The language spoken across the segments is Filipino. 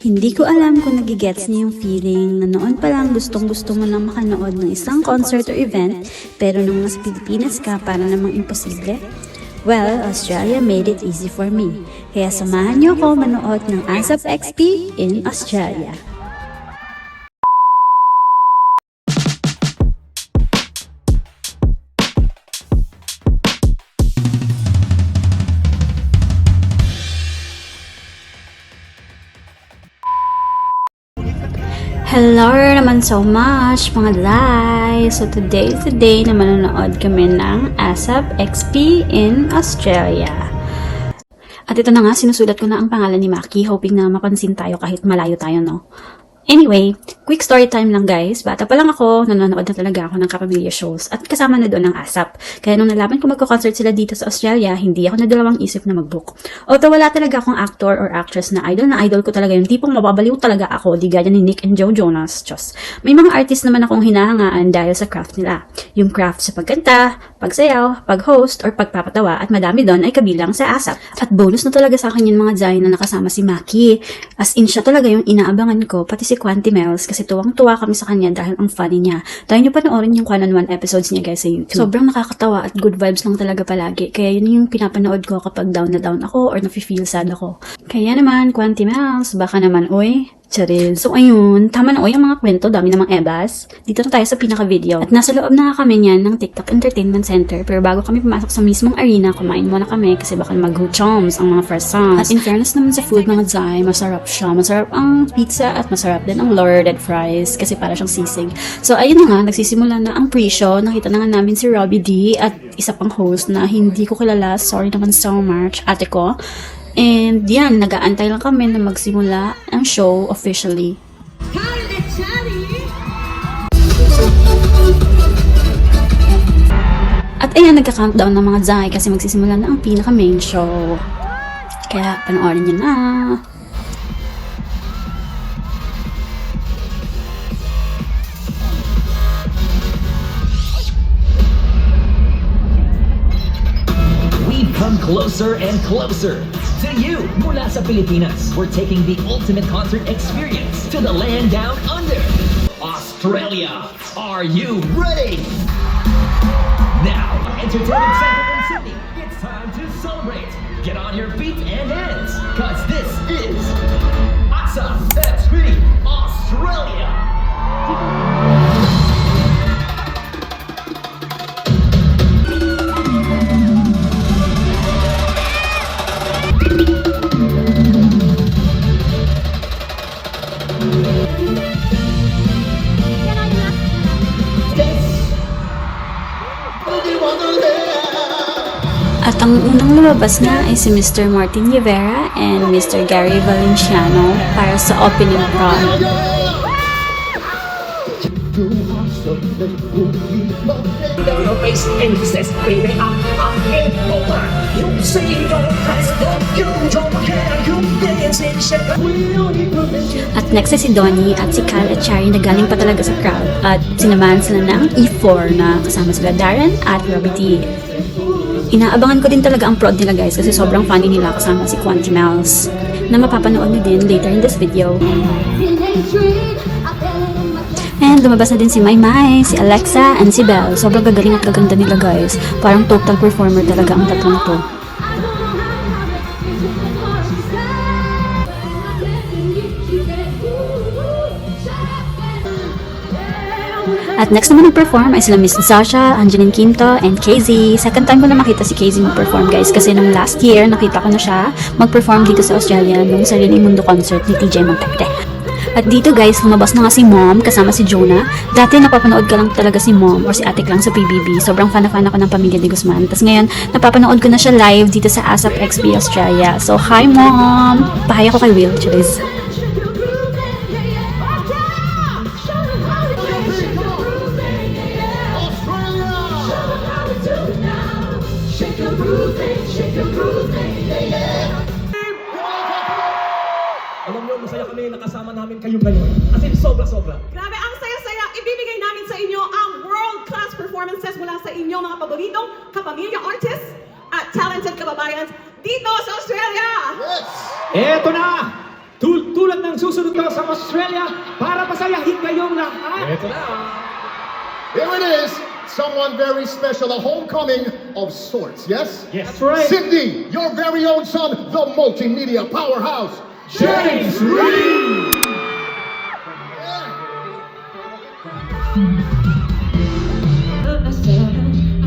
Hindi ko alam kung nagigets niyo yung feeling na noon pa lang gustong-gusto mo na makanood ng isang concert or event pero nung nasa Pilipinas ka para namang imposible. Well, Australia made it easy for me. Kaya samahan niyo ako manood ng ASAP XP in Australia. Hello naman so much mga Lai! So today is the day na manonood kami ng ASAP XP in Australia. At ito na nga, sinusulat ko na ang pangalan ni Maki, hoping na mapansin tayo kahit malayo tayo, no? Anyway, quick story time lang guys. Bata pa lang ako, nanonood na talaga ako ng kapamilya shows at kasama na doon ng ASAP. Kaya nung nalaman ko magko-concert sila dito sa Australia, hindi ako nadalawang isip na mag-book. Although wala talaga akong actor or actress na idol ko talaga yung tipong mababaliw talaga ako, di gaya ni Nick and Joe Jonas. Diyos. May mga artist naman akong hinahangaan dahil sa craft nila. Yung craft sa pagkanta, pagsayaw, pag-host, or pagpapatawa at madami doon ay kabilang sa ASAP. At bonus na talaga sa akin yung mga Zay na nakasama si Maki. As in siya talaga yung inaabangan ko, pati si Quantimels kasi tuwang-tuwa kami sa kanya dahil ang funny niya. Tayo nyo panoorin yung 1-on-1 episodes niya guys sa YouTube. Sobrang nakakatawa at good vibes lang talaga palagi. Kaya yun yung pinapanood ko kapag down na down ako or nafe-feel sad ako. Kaya naman, Quantimels, baka naman, oy, Charil. So ayun, tama na o yung mga kwento, dami namang ebas. Dito na tayo sa pinaka-video. At nasa loob na kami niyan ng TikTok Entertainment Center. Pero bago kami pumasok sa mismong arena, kumain muna kami kasi baka mag-choms ang mga first songs. At in fairness naman sa food mga Zay, masarap siya. Masarap ang pizza at masarap din ang loaded fries kasi para siyang sisig. So ayun na nga, nagsisimula na ang pre-show. Nakita na nga namin si Robbie D at isa pang host na hindi ko kilala. Sorry naman so much, ate ko. And yan, nag-aantay lang kami na magsimula ang show officially. At ayan, nagka-countdown ng mga Zay kasi magsisimula na ang pinaka-main show. Kaya panoorin niyo na. Come closer and closer to you. Mula sa Pilipinas, we're taking the ultimate concert experience to the land down under. Australia, are you ready? Now, Entertainment Center in Sydney, it's time to celebrate. Get on your feet and hands, cause this is ASAP XP Australia. At ang unang lumabas nga ay si Mr. Martin Rivera and Mr. Gary Valenciano para sa opening prom. At next ay si Donnie at si Cal at Chari na galing pa talaga sa crowd at sinamahan sila ng E4 na kasama sila Darren at Robbie D. Inaabangan ko din talaga ang prod nila guys kasi sobrang funny nila kasama si Quantimels na mapapanood nyo din later in this video. And lumabas na din si Maymay, si Alexa, and si Belle. Sobrang gagaling at gaganda nila guys. Parang total performer talaga ang tatlong to. At next naman nag-perform ay sila Miss Sasha, Angeline Quinto, and KZ. Second time ko na makita si KZ mag-perform guys kasi nung last year nakita ko na siya mag-perform dito sa Australia nung Sariling Mundo concert ni TJ Montecte. At dito guys, lumabas na nga si Mom kasama si Jonah. Dati napapanood ka lang talaga si Mom or si Ate lang sa PBB. Sobrang fan ako ng Pamilya de Guzman. Tapos ngayon, napapanood ko na siya live dito sa ASAP XP Australia. So, hi Mom! Pahay ako kay Will, Chiliz. Alam nyo, masaya kami nakasama namin kayong ngayon. As in, sobra-sobra. Grabe, ang saya-saya. Ibibigay namin sa inyo ang world-class performances mula sa inyong mga paboritong kapamilya artists at talented kababayan dito sa Australia. Eto na! Tulad ng ang susunod na sa Australia para pasayahin kayong lahat. Ito na. Here it is. Someone very special, a homecoming of sorts, yes? Yes, that's right. Sydney, your very own son, the multimedia powerhouse, James Reid!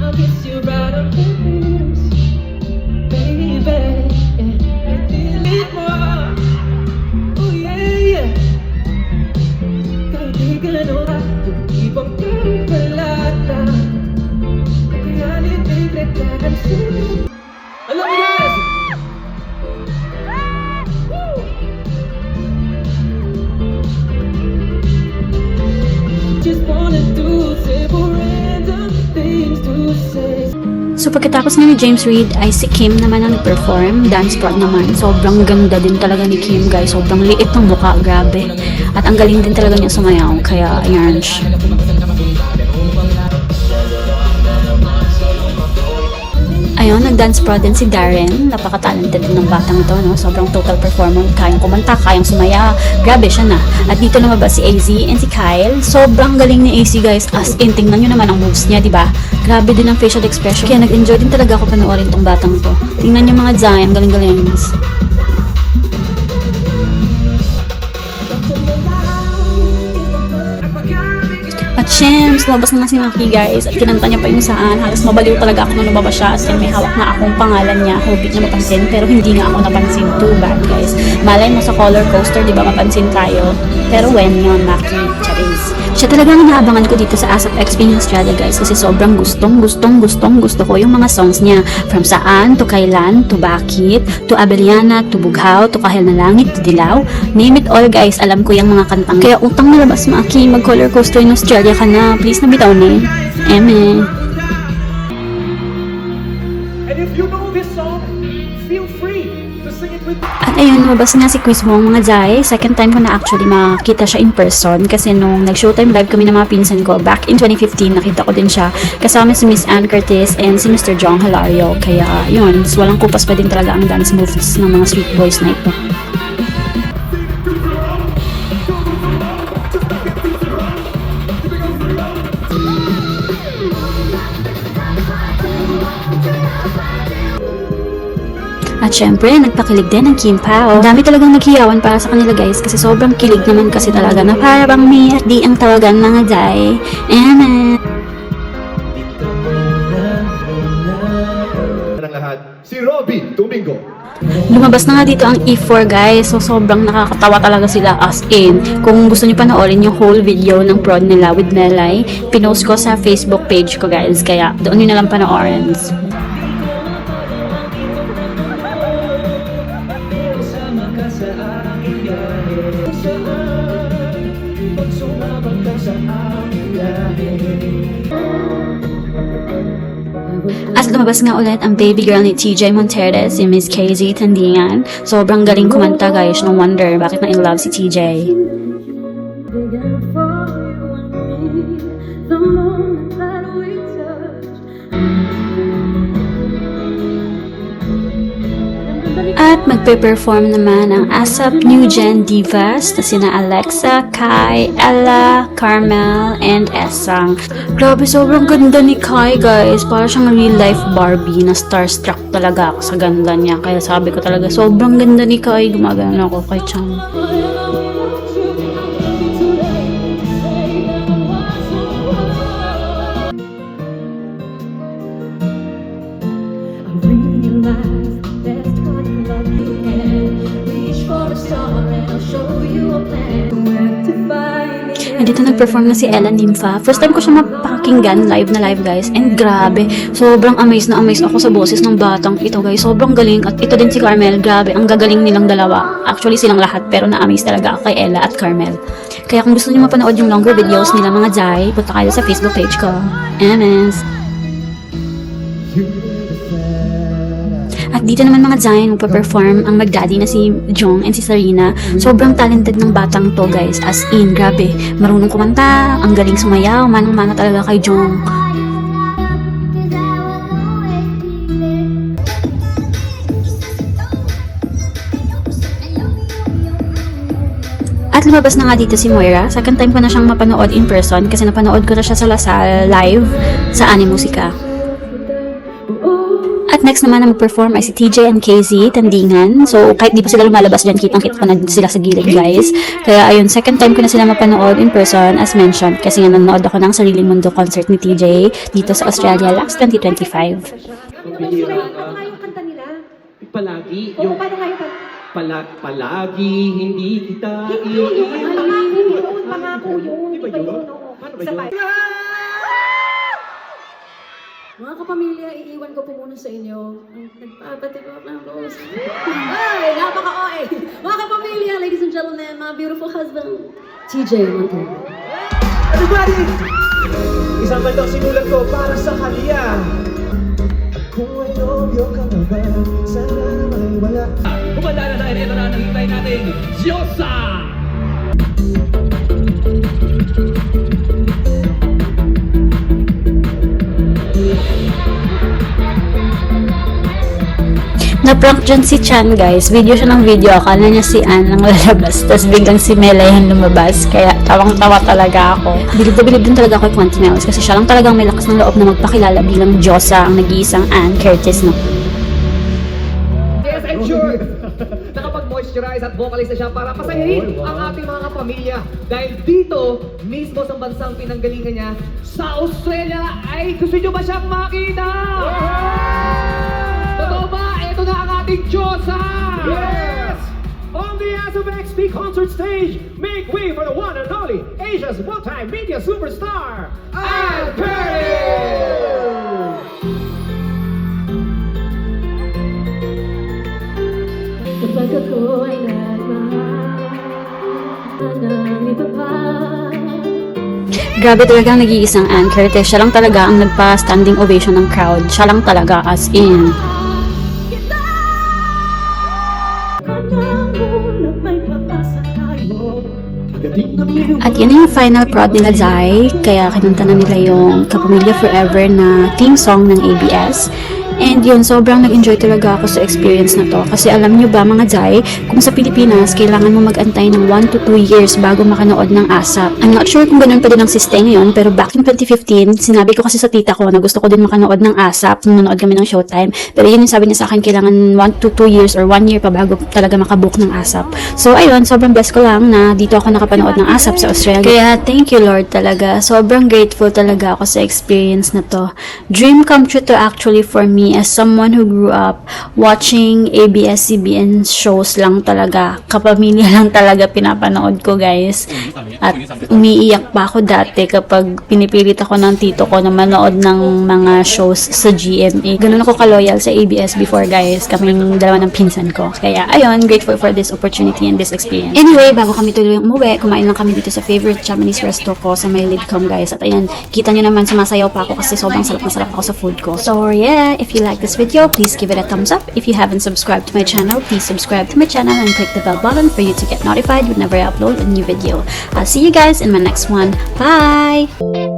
I'll kiss you right up the lips, baby. Feel it more. Oh yeah, yeah. Kaibigan mo ba yung ibang pagbalata? Kaya nititretan sila. Alam mo guys! Just wanna do simple random things to say. So pagkatapos nga ni James Reid ay si Kim naman ang nag-perform, dance prod naman. Sobrang ganda din talaga ni Kim guys, sobrang liit ng mukha, grabe. At ang galing din talaga niya sumayaw, kaya ayan. Ayun, nag-dance prod din si Darren. Napaka-talented din ng batang to, no? Sobrang total performer. Kayang kumanta, kayang sumaya. Grabe siya na. At dito lumabas si AZ and si Kyle. Sobrang galing ni AZ, guys. As in, tingnan nyo naman ang moves niya, di ba? Grabe din ang facial expression. Kaya nag-enjoy din talaga ako panoorin tong batang to. Tingnan nyo mga Zay, ang galing-galing. At Shems, lumabas na nga si Maki guys at kinanta niya pa yung saan. Halos mabaliw talaga ako nung lumabas siya as in may hawak na akong pangalan niya. Hobit na mapansin pero hindi nga ako napansin. Too bad guys. Malay mo sa roller coaster, di ba mapansin tayo? Pero when yun, Maki, Charis. Siya talaga ang naabangan ko dito sa ASAP XP in Australia guys kasi sobrang gusto ko yung mga songs niya. From Saan, to Kailan, to Bakit, to Abeliana, to Bughaw, to Kahel na Langit, to Dilaw. Name it all guys, alam ko yung mga kantang. Kaya utang malabas Maki, mag-roller coaster in Australia ka na. Please na bitaw ni. Eme. And if you know this song, feel free to sing it with me. At ayun, lumabas nga si Quiz Wong mga Zay. Second time ko na actually makita siya in person kasi nung nag-showtime live kami ng mga pinsan ko back in 2015, nakita ko din siya kasama si Miss Ann Curtis and si Mr. Jong Hilario. Kaya yun, walang kupas pa din talaga ang dance moves ng mga Sweet Boys na ito. At syempre, nagpakilig din ang Kim Pao. Dami talagang naghiyawan para sa kanila guys kasi sobrang kilig naman kasi talaga na parang may di ang tawagan mga Zay. Amen. ng lahat, si Robby Domingo. Lumabas na nga dito ang E4 guys. So sobrang nakakatawa talaga sila as in. Kung gusto niyo panoorin yung whole video ng prod nila with Melay, pinost ko sa Facebook page ko guys. Kaya doon niyo na lang panoorin. At lumabas nga ulit ang baby girl ni TJ Monterde, si Miss KZ Tandingan. Sobrang galing kumanta guys, no wonder bakit na in love si TJ. At magpe-perform naman ang ASAP New Gen Divas na sina Alexa, Kai, Ella, Carmel, and Esang. Grabe, sobrang ganda ni Kai guys. Para siyang real life Barbie na starstruck talaga ako sa ganda niya. Kaya sabi ko talaga, sobrang ganda ni Kai. Gumagana ako kay Chang. And dito nag-perform na si Ella Nympha. First time ko siya mapakinggan live na live guys. And grabe, sobrang amazed na amazed ako sa boses ng batang ito guys. Sobrang galing. At ito din si Carmel. Grabe, ang gagaling nilang dalawa. Actually silang lahat pero na-amaze talaga ako kay Ella at Carmel. Kaya kung gusto niyo mapanood yung longer videos nila mga Zay, punta kayo sa Facebook page ko. MS. At dito naman mga Zion, magpa-perform ang mag-daddy na si Jong and si Sarina. Sobrang talented ng batang to guys. As in, grabe. Marunong kumanta, ang galing sumayaw, manang-mana talaga kay Jong. At lumabas na nga dito si Moira. Second time ko na siyang mapanood in person kasi napanood ko na siya sa Lasal live sa Animusika. At next naman na mag-perform ay si TJ and KZ, Tandingan. So, kahit di pa sila lumalabas dyan, kitang-kita pa na sila sa gilid, guys. Kaya, ayun, second time ko na sila mapanood in person, as mentioned, kasi nga nanood ako ng Sariling Mundo concert ni TJ dito sa Australia last 2025. Paano nga yung kanta nila? Palagi, Oo, yung paano nga yung kanta? palagi hindi kita Hindi yun, pangako yun, pangako yun. Di ba Iba yun? oo. Paano ba Isa yun? pa. Mga kapamilya, iiwan ko po muna sa inyo ang nagpapatibok ng rose. Ay, napaka-OA! Mga kapamilya, ladies and gentlemen, my beautiful husband, TJ Montero. Everybody! Isang kantang sinulat ko para sa kanya. Kung may nobyo ka na ba, sana may wala. Kumanda na dahil ito na ang hintay nating Diyosa! Na-prank dyan si Chan, guys. Video siya ng video. Akala niya si Ann ang lalabas. Tapos biglang si Mela yung lumabas. Kaya tawang-tawa talaga ako. Bilib na bilib din talaga ako kay Quentin Nellis. Kasi siya lang talagang may lakas ng loob na magpakilala bilang Diyosa ang nag-iisang Ann Curtis, no? Yes, I'm sure nakapag-moisturize at vocalize na siya para pasayahin ang ating mga kapamilya. Dahil dito, mismo sa bansang pinanggalingan niya, sa Australia, ay gusto nyo ba siyang makita? Totoo ba? Ito na ang ating Diyosa! Yes! On the ASAP XP concert stage, make way for the one and only Asia's multimedia superstar, Ann Curtis! Kapag ako ay nagmahal ng iba pa. Grabe talaga ang nag-iisang Ann Curtis. Siya lang talaga ang nagpa-standing ovation ng crowd. Siya lang talaga, as in. At yun na yung final prod nila, Zai. Kaya kinanta na nila yung Kapamilya Forever na theme song ng ABS. And yun, sobrang nag-enjoy talaga ako sa experience na to. Kasi alam nyo ba, mga Zai, kung sa Pilipinas, kailangan mo mag-antay ng 1 to 2 years bago makanood ng ASAP. I'm not sure kung ganun pa din ang system ngayon, pero back in 2015, sinabi ko kasi sa tita ko na gusto ko din makanood ng ASAP nung nanood kami ng Showtime. Pero yun yung sabi niya sa akin, kailangan 1 to 2 years or 1 year pa bago talaga makabook ng ASAP. So ayun, sobrang blessed ko lang na dito ako nakapanood ng ASAP sa Australia. Kaya thank you Lord talaga. Sobrang grateful talaga ako sa experience na to. Dream come true to actually for me as someone who grew up watching ABS-CBN shows lang talaga. Kapamilya lang talaga pinapanood ko, guys. At umiiyak pa ako dati kapag pinipilit ako ng tito ko na manood ng mga shows sa GMA. Ganun ako ka-loyal sa ABS before, guys. Kaming dalawa ng pinsan ko. Kaya, ayun, grateful for this opportunity and this experience. Anyway, bago kami tuloy umuwi, kumain lang kami dito sa favorite Japanese resto ko sa may Lidcombe, guys. At ayan, kita nyo naman, sumasayaw pa ako kasi sobrang sarap na sarap ako sa food ko. So, yeah, if you like this video, please give it a thumbs up. If you haven't subscribed to my channel, please subscribe to my channel and click the bell button for you to get notified whenever I upload a new video. I'll see you guys in my next one. Bye!